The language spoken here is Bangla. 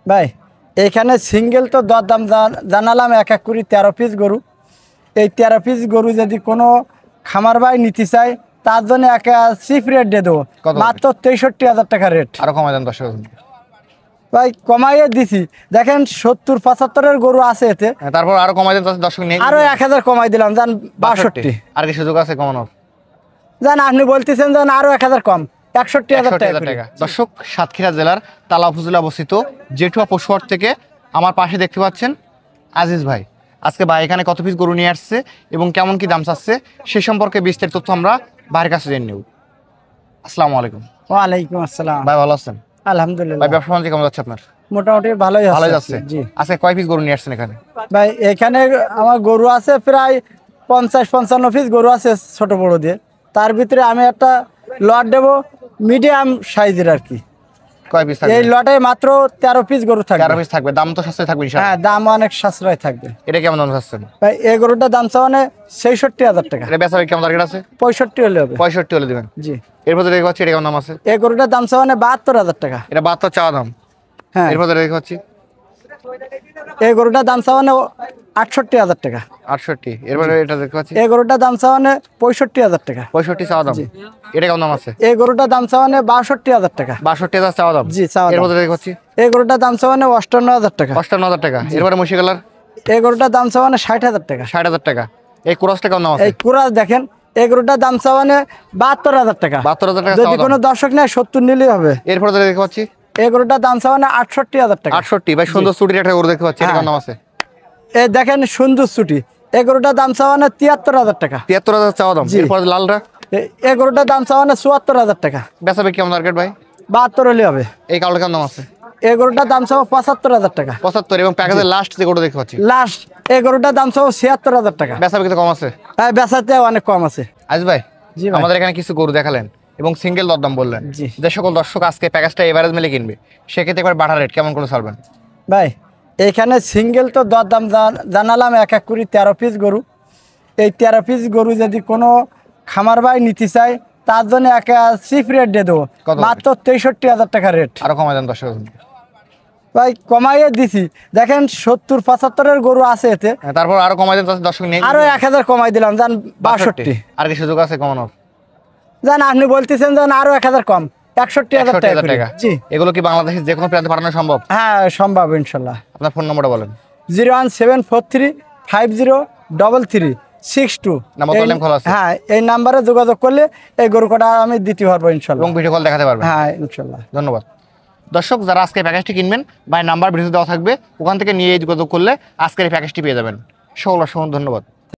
ভাই এখানে সিঙ্গেল তো দরদাম জানালাম এক এক করে 13 পিস গরু। এই 13 পিস গরু যদি কোনো খামার ভাই নিতে চায় তার জন্য একটা চিপ রেট দিয়ে দেবো, মাত্র 63,000 টাকা রেট। আরো কমাই দেন দর্শক ভাই কমাইয়ে দিছি, দেখেন 70-75-এর গরু আছে এতে। তারপর আরো কমাই দেন দর্শক নিয়ে, আরো 1000 কমাই দিলাম, জান 62। আর কি সুযোগ আছে কমানোর? জান আপনি বলতেছেন যেন আরো 1000 কম, 61,000 টাকা। দর্শক সাতক্ষীরা জেলার তালা উপজেলা অবস্থিত জেঠুয়া পশুহাট থেকে আমার পাশে দেখতে পাচ্ছেন আজিজ ভাই। আজকে ভাই এখানে কত পিস গরু নিয়ে আসছে এবং কেমন কি দাম চাচ্ছে সে সম্পর্কে বিস্তারিত তথ্য আমরা ভাইয়ের কাছে জেনে নেব। আসসালামু আলাইকুম। ওয়ালাইকুম আসসালাম। ভাই ভালো আছেন? আলহামদুলিল্লাহ। ভাই ব্যবসা বাণিজ্য কেমন যাচ্ছে আপনার? মোটামুটি ভালোই যাচ্ছে। জি। আজকে কয় পিস গরু নিয়ে আসছেন এখানে? ভাই এখানে আমার গরু আছে প্রায় 50-55 পিস গরু আছে ছোট বড় দিয়ে। তার ভিতরে আমি একটা লট দেবো মিডিয়াম সাইজের আর কি। কয় পিস থাকবে? এই লটে মাত্র 13 পিস গরু থাকবে। 13 পিস থাকবে। দাম তো সস্তায় থাকবে ইনশাআল্লাহ? হ্যাঁ, দাম অনেক সাশ্রয় থাকবে। এটা কেমন দাম চাচ্ছেন? ভাই এই গরুটার দাম চাওয়ানে 66,000 টাকা। এটা বেচা কেমন টার্গেট আছে? 65 হলে হবে। 65 হলে দিবেন? জি। এরপর দেখতে পাচ্ছি এটা কেমন দাম আছে? এই গরুটার দাম চাওয়ানে 72,000 টাকা। এটা 72 চাওয়া দাম। হ্যাঁ। এরপর দেখতে পাচ্ছি এই গরুটার দাম চাওয়ানে 68,000 টাকা। 68। এরপরে এটা দেখতে পাচ্ছি এই গরুটার দাম চাওয়ানে 65,000 টাকা। 65 চাওয়া দাম। এটা কেমন দাম আছে? এই গরুটার দাম চাওয়ানে 62,000 টাকা। 62,000 চাওয়া দাম। জি, চাওয়া দাম। এরপর দেখতে পাচ্ছি এই গরুটার দাম চাওয়ানে 58,000 টাকা। 58,000 টাকা। এরপরে মুশি কালার এই গরুটার দাম চাওয়ানে 60,000 টাকা। 60,000 টাকা। এই ক্রসটা কেমন দাম আছে? এই কুরাস দেখেন, এই গরুটার দাম চাওয়ানে 72,000 টাকা। 72,000 টাকা যদি কোনো দর্শক নেয় 70 নিলেই হবে। এরপর দেখতে পাচ্ছি এই গরুটার দাম চাওয়ানে 68,000 টাকা। 68। ভাই সুন্দর ছুটির একটা গরু দেখতে পাচ্ছি, এটা কেমন দাম আছে? এই দেখেন সুন্দর ছুটি, এই গরুটার দাম চাওয়ানে 73,000 টাকা। 73,000 চাওয়া দাম। এরপর লালটা এই গরুটার দাম চাওয়ানে 74,000 টাকা। বেচাবে কেমন টার্গেট ভাই? 72 হলে হবে। এই কালোটা কেমন দাম আছে? এই গরুটার দাম চাও 75,000 টাকা। 75। এবং প্যাকেজের লাস্ট যে গরুটা দেখতে পাচ্ছি লাস্ট এই গরুটার দাম চাও 76,000 টাকা। বেচাবে কিন্তু কম আছে? হ্যাঁ, বেচাতে অনেক কম আছে। আজ ভাই জি ভাই। আমাদের এখানে কিছু গরু দেখালেন এবং সিঙ্গেল দরদাম বললেন। জি। যে সকল দর্শক আজকে প্যাকেজটা এভারেজ মিলে কিনবে সেক্ষেত্রে একবার বাটা রেট কেমন করে ছাড়বেন? ভাই এখানে সিঙ্গেল তো দরদাম জানালাম এক এক করে 13 পিস গরু। এই 13 পিস গরু যদি কোনো খামার ভাই নিতে চায় তার জন্য একটা চিপ রেট দিয়ে দেবো, মাত্র 63,000 টাকা রেট। আরো কমাই দেন দর্শক ভাই কমাইয়ে দিছি, দেখেন 70-75-এর গরু আছে এতে। তারপর আরো কমাই দেন দর্শক নিয়ে, আরো 1000 কমাই দিলাম, জান 62। আর কি সুযোগ আছে কমানোর? জান আপনি বলতেছেন যেন আরো 1000 কম, 61,000 টাকা। জি। এগুলো কি বাংলাদেশের যে কোনো প্রান্তে পাঠানো সম্ভব? হ্যাঁ সম্ভব ইনশাল্লাহ। আপনার ফোন নম্বরটা বলেন। 01743503362। হ্যাঁ, এই নাম্বারে যোগাযোগ করলে এই গরু কটা আমি দিতে পারবো ইনশাল্লাহ, এবং ভিডিও কল দেখাতে পারবেন। হ্যাঁ ইনশাল্লাহ। ধন্যবাদ দর্শক, যারা আজকে প্যাকেজটি কিনবেন ভাই নাম্বার ভিডিও দেওয়া থাকবে, ওখান থেকে নিয়ে যোগাযোগ করলে আজকের এই প্যাকেজটি পেয়ে যাবেন। সকল অসংখ্য ধন্যবাদ।